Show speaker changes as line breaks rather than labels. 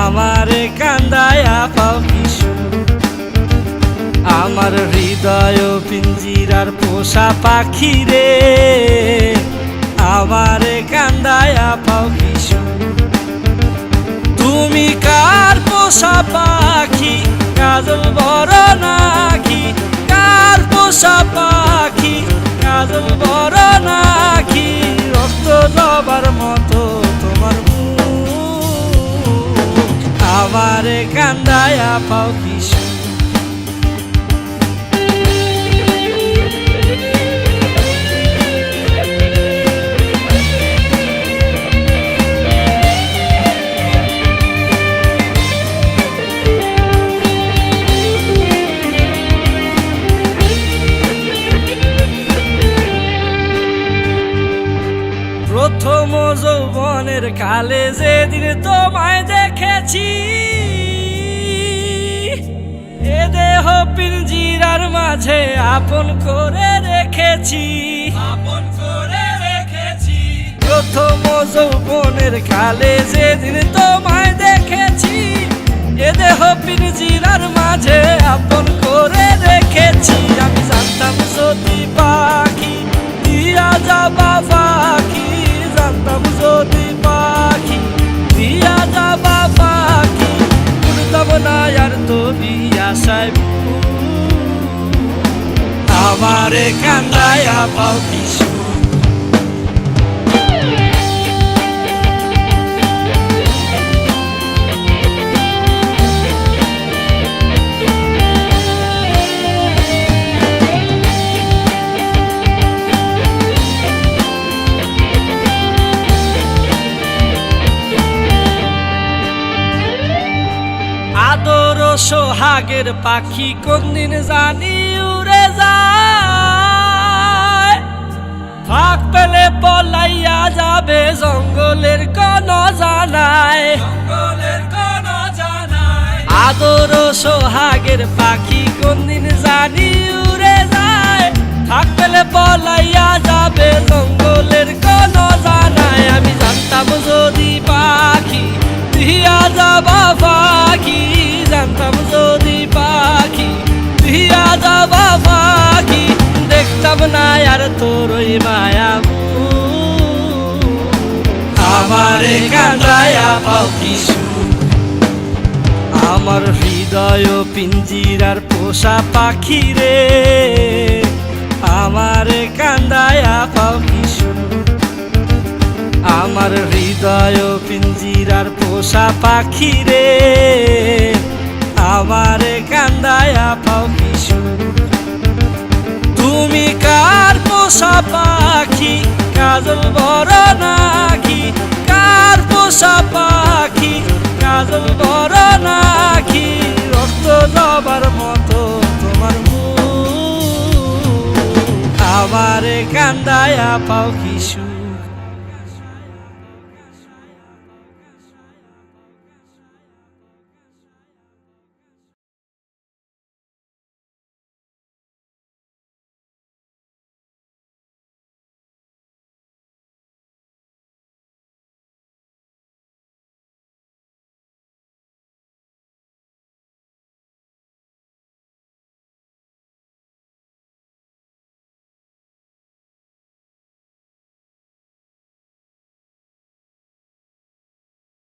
আমারে কান্দায়া পাও কিশু আমার হৃদয় পিঞ্জিরার পোষা পাখি রে আমারে কান্দায়া পাও কিশু তুমি কার পোষা পাখি কাজল বড় নাকি কার পোষা পাখি কাজল বড় নাকি রক্ত জবার মতো তোমার মুখ আমারে কান্দায়া পাও কিশু প্রথম যৌবনের কালে যেদিন তোমায় দেখেছি এ দেহ পিঞ্জিরার মাঝে আপন করে রেখেছি প্রথম যৌবনের কালে যেদিন তোমায় দেখেছি এ দেহ পিঞ্জিরার মাঝে আপন করে রেখেছি আমি জানতাম যদি পাখি দিয়া যাবা পাখি জানতাম যদি পাখি দিয়া যাবা পাখি উড়তাম না আর তুমি আশায় আমারে কান্দায়া পাও কিশু আদর সোহাগের পাখি কোনদিন জানি উড়ে যায় ফাঁক পেলে পলাইয়া যাবে জঙ্গলের কোন জানায় আদর সোহাগের পাখি কোনদিন জানি উড়ে যায় ফাঁক পেলে পলাইয়া যাবে জঙ্গলের কোন জানায় আমি জানতাম যদি পাখি দিয়া যাবা পাখি জানতাম যদি পাখি দিয়া যাবা পাখি দেখতাম না আর তোর ওই মায়া আমারে কান্দায়া পাও কিশু আমার হৃদয় পিঞ্জিরার পোষা পাখি রে আমারে কান্দায়া পাও কিশু আমার হৃদয় পিঞ্জিরার পোষা পাখি রে আমারে কান্দায়া পাও কিশু তুমি কার পোষা পাখি কাজল বড় নাকি কার পোষা পাখি কাজল বড় নাকি রক্ত জবার মতো তোমার মুখ আমারে কান্দায়া পাও কিশু।